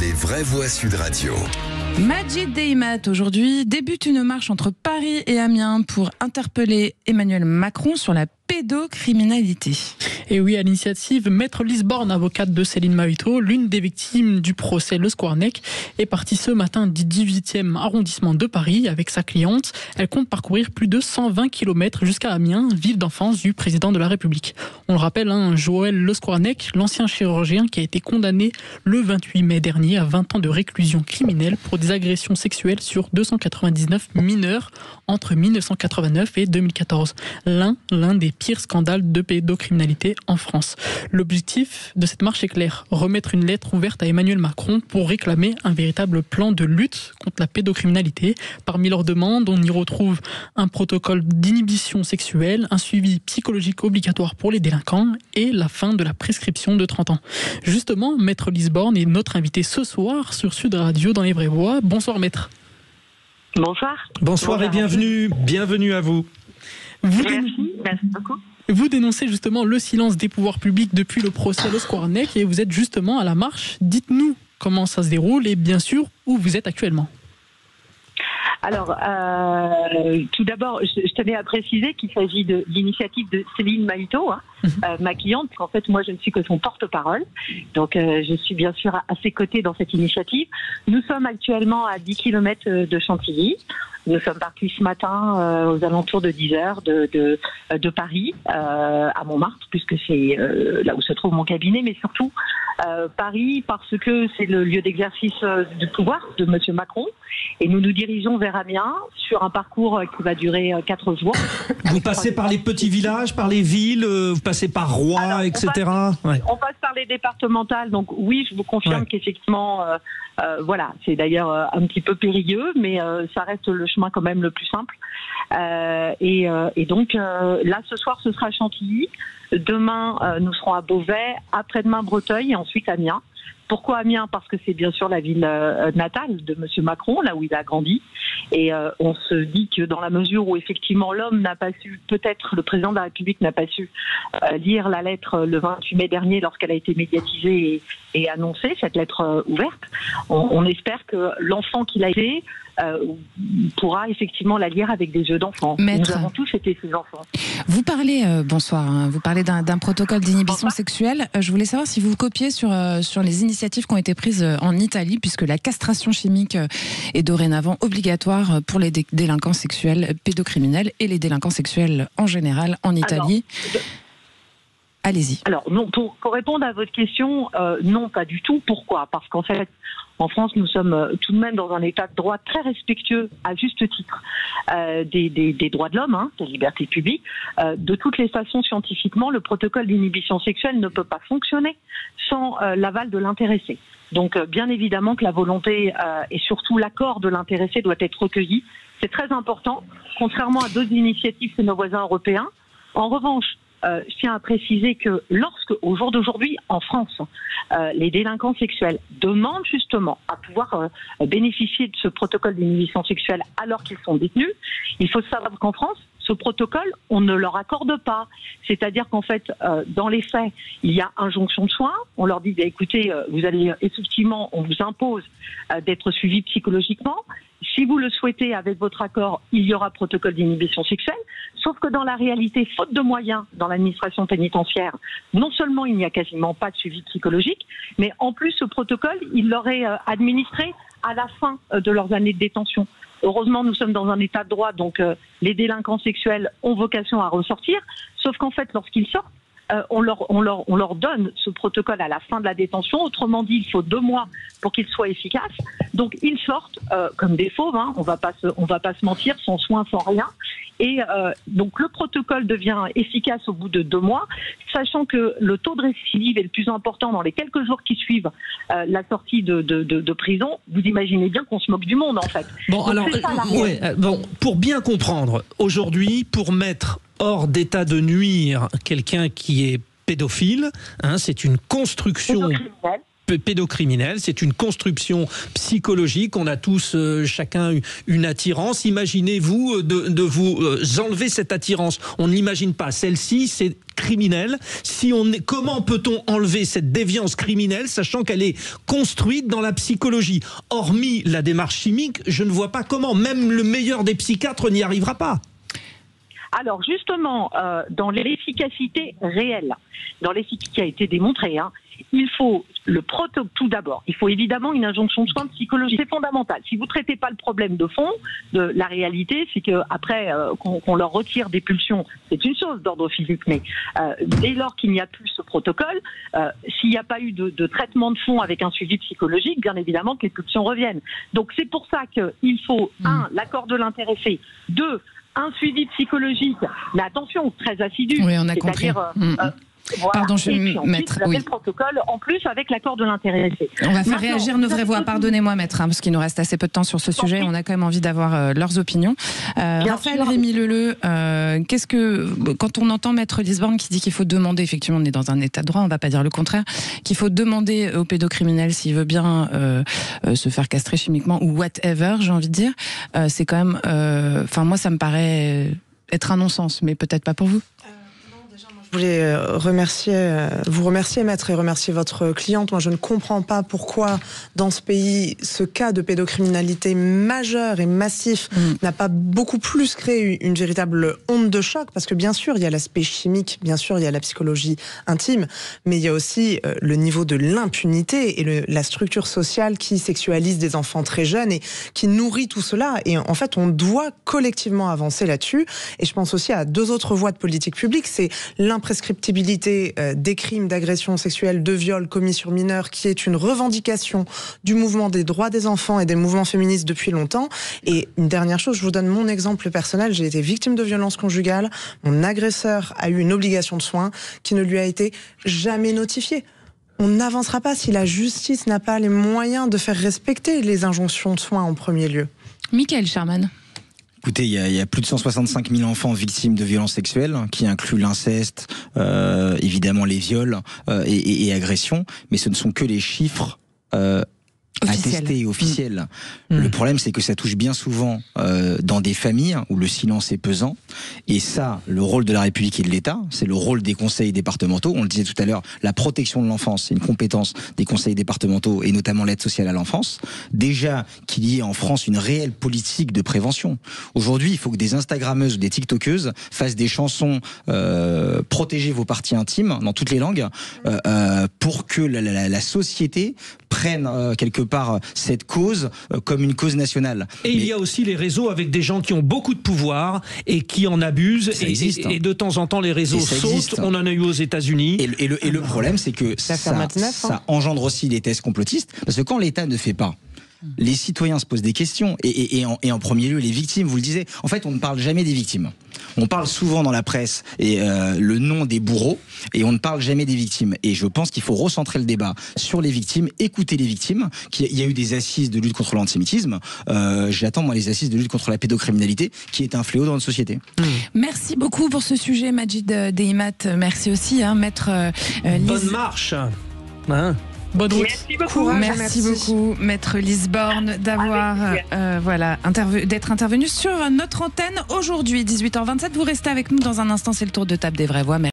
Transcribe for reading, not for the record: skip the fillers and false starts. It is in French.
Les vraies voix Sud Radio. Majid Deimat, aujourd'hui, débute une marche entre Paris et Amiens pour interpeller Emmanuel Macron sur la pédocriminalité. Et oui, à l'initiative, Maître Lise Borne, avocate de Céline Mahito, l'une des victimes du procès Le Squarnec, est partie ce matin du 18e arrondissement de Paris avec sa cliente. Elle compte parcourir plus de 120 km jusqu'à Amiens, ville d'enfance du président de la République. On le rappelle, Joël Le Squarnec, l'ancien chirurgien qui a été condamné le 28 mai dernier à 20 ans de réclusion criminelle pour des agressions sexuelles sur 299 mineurs entre 1989 et 2014. L'un des pires scandales de pédocriminalité en France. L'objectif de cette marche est clair, remettre une lettre ouverte à Emmanuel Macron pour réclamer un véritable plan de lutte contre la pédocriminalité. Parmi leurs demandes, on y retrouve un protocole d'inhibition sexuelle, un suivi psychologique obligatoire pour les délinquants et la fin de la prescription de 30 ans. Justement, Maître Lise Borne est notre invité ce soir sur Sud Radio dans Les Vraies Voix. Bonsoir Maître. Bonsoir. Bonsoir et bienvenue à vous. Merci beaucoup. Vous dénoncez justement le silence des pouvoirs publics depuis le procès Le Squarnec et vous êtes justement à la marche. Dites-nous comment ça se déroule et bien sûr où vous êtes actuellement. Alors, tout d'abord, je tenais à préciser qu'il s'agit de l'initiative de Céline Mahito, ma cliente, parce qu'en fait, moi, je ne suis que son porte-parole. Donc, je suis bien sûr à ses côtés dans cette initiative. Nous sommes actuellement à 10 km de Chantilly. Nous sommes partis ce matin aux alentours de 10h de Paris, à Montmartre, puisque c'est là où se trouve mon cabinet, mais surtout Paris, parce que c'est le lieu d'exercice du pouvoir de M. Macron. Et nous nous dirigeons vers Amiens sur un parcours qui va durer 4 jours. Vous passez par les petits villages, par les villes, vous passez par Rouen, etc. On passe par les départementales, donc oui, je vous confirme qu'effectivement, voilà, c'est d'ailleurs un petit peu périlleux, mais ça reste le chemin quand même le plus simple. Et donc là, ce soir, ce sera Chantilly. Demain, nous serons à Beauvais, après-demain Breteuil et ensuite Amiens. Pourquoi Amiens? Parce que c'est bien sûr la ville natale de M. Macron, là où il a grandi. Et on se dit que dans la mesure où effectivement l'homme n'a pas su, peut-être le président de la République n'a pas su lire la lettre le 28 mai dernier lorsqu'elle a été médiatisée et annoncée, cette lettre ouverte, on espère que l'enfant qu'il a été pourra effectivement la lire avec des yeux d'enfant. Maître, nous avons tous été ces enfants. Vous parlez, bonsoir, vous parlez d'un protocole d'inhibition sexuelle. Je voulais savoir si vous copiez sur les initiatives qui ont été prises en Italie, puisque la castration chimique est dorénavant obligatoire pour les délinquants sexuels pédocriminels et les délinquants sexuels en général en Italie. Allez-y. Alors, non, pour répondre à votre question, non, pas du tout. Pourquoi? Parce qu'en fait, en France, nous sommes tout de même dans un état de droit très respectueux, à juste titre, des droits de l'homme, des libertés publiques. De toutes les façons, scientifiquement, le protocole d'inhibition sexuelle ne peut pas fonctionner sans l'aval de l'intéressé. Donc, bien évidemment que la volonté et surtout l'accord de l'intéressé doit être recueilli. C'est très important, contrairement à d'autres initiatives de nos voisins européens. En revanche, je tiens à préciser que au jour d'aujourd'hui, en France, les délinquants sexuels demandent justement à pouvoir bénéficier de ce protocole d'inhibition sexuelle alors qu'ils sont détenus. Il faut savoir qu'en France, ce protocole, on ne leur accorde pas. C'est-à-dire qu'en fait, dans les faits, il y a injonction de soins. On leur dit, écoutez, vous allez effectivement, on vous impose d'être suivi psychologiquement. Si vous le souhaitez, avec votre accord, il y aura protocole d'inhibition sexuelle. Sauf que dans la réalité, faute de moyens dans l'administration pénitentiaire, non seulement il n'y a quasiment pas de suivi psychologique, mais en plus, ce protocole, il leur est administré à la fin de leurs années de détention. Heureusement, nous sommes dans un état de droit, donc les délinquants sexuels ont vocation à ressortir. Sauf qu'en fait, lorsqu'ils sortent, on leur donne ce protocole à la fin de la détention. Autrement dit, il faut 2 mois pour qu'il soit efficace. Donc, ils sortent comme des fauves, on va pas se mentir, sans soins, sans rien. Et donc, le protocole devient efficace au bout de 2 mois, sachant que le taux de récidive est le plus important dans les quelques jours qui suivent la sortie de prison. Vous imaginez bien qu'on se moque du monde, en fait. Bon, donc, alors, pour bien comprendre, aujourd'hui, pour mettre hors d'état de nuire quelqu'un qui est pédophile, c'est une construction pédocriminel, c'est une construction psychologique. On a tous, chacun, une attirance. Imaginez-vous de vous enlever cette attirance. On ne l'imagine pas. Celle-ci, c'est criminel. Comment peut-on enlever cette déviance criminelle, sachant qu'elle est construite dans la psychologie? Hormis la démarche chimique, je ne vois pas comment. Même le meilleur des psychiatres n'y arrivera pas. Alors justement, dans l'efficacité réelle, dans l'efficacité qui a été démontrée, il faut tout d'abord, il faut évidemment une injonction de soins psychologiques. C'est fondamental. Si vous ne traitez pas le problème de fond, la réalité, c'est qu'après, qu'on leur retire des pulsions, c'est une chose d'ordre physique, mais dès lors qu'il n'y a plus ce protocole, s'il n'y a pas eu de traitement de fond avec un suivi psychologique, bien évidemment que les pulsions reviennent. Donc c'est pour ça qu'il faut, l'accord de l'intéressé, 2, un suivi psychologique, mais attention, très assidu. Oui, on a compris. Voilà. Pardon, je vais mettre. Le protocole, en plus, avec l'accord de l'intéressé. On va faire réagir nos vraies voix. Pardonnez-moi, maître, parce qu'il nous reste assez peu de temps sur ce sujet. On a quand même envie d'avoir leurs opinions. Raphaël Rémy-Leleu, quand on entend maître Lisborne qui dit qu'il faut demander, effectivement, on est dans un état de droit, on ne va pas dire le contraire, qu'il faut demander au pédocriminel s'il veut bien se faire castrer chimiquement ou whatever, j'ai envie de dire, c'est quand même. Moi, ça me paraît être un non-sens, mais peut-être pas pour vous. Je voulais vous remercier, maître, et remercier votre cliente. Moi, je ne comprends pas pourquoi, dans ce pays, ce cas de pédocriminalité majeur et massif n'a pas beaucoup plus créé une véritable onde de choc, parce que bien sûr, il y a l'aspect chimique, bien sûr, il y a la psychologie intime, mais il y a aussi le niveau de l'impunité et la structure sociale qui sexualise des enfants très jeunes et qui nourrit tout cela. Et en fait, on doit collectivement avancer là-dessus. Et je pense aussi à 2 autres voies de politique publique. C'est l'imprescriptibilité des crimes d'agression sexuelle, de viol commis sur mineurs, qui est une revendication du mouvement des droits des enfants et des mouvements féministes depuis longtemps. Et une dernière chose, je vous donne mon exemple personnel. J'ai été victime de violences conjugales. Mon agresseur a eu une obligation de soins qui ne lui a été jamais notifiée. On n'avancera pas si la justice n'a pas les moyens de faire respecter les injonctions de soins en premier lieu. Michael Sherman. Écoutez, il y a plus de 165 000 enfants victimes de violences sexuelles, qui incluent l'inceste, évidemment les viols et agressions, mais ce ne sont que les chiffres attestés et officiels. Le problème, c'est que ça touche bien souvent dans des familles où le silence est pesant, et ça, le rôle de la République et de l'État, c'est le rôle des conseils départementaux. On le disait tout à l'heure, la protection de l'enfance, c'est une compétence des conseils départementaux et notamment l'aide sociale à l'enfance. Déjà qu'il y ait en France une réelle politique de prévention. Aujourd'hui, il faut que des Instagrammeuses ou des TikTokeuses fassent des chansons protégez vos parties intimes dans toutes les langues pour que la société prenne quelque part cette cause comme une cause nationale. Et il y a aussi les réseaux avec des gens qui ont beaucoup de pouvoir et qui en abusent. Et de temps en temps, les réseaux sautent. On en a eu aux États-Unis. Et le problème, c'est que ça engendre aussi les thèses complotistes. Parce que quand l'État ne fait pas, les citoyens se posent des questions. Et en premier lieu, les victimes, vous le disiez. En fait, on ne parle jamais des victimes. On parle souvent dans la presse le nom des bourreaux, et on ne parle jamais des victimes. Et je pense qu'il faut recentrer le débat sur les victimes, écouter les victimes. Il y a eu des assises de lutte contre l'antisémitisme. J'attends, moi, les assises de lutte contre la pédocriminalité, qui est un fléau dans notre société. Merci beaucoup pour ce sujet, Majid Deimat. Merci aussi, maître Bonne marche. Bonne route. Merci beaucoup, maître Lisborne, d'avoir d'être intervenu sur notre antenne aujourd'hui, 18h27. Vous restez avec nous dans un instant, c'est le tour de table des vraies voix.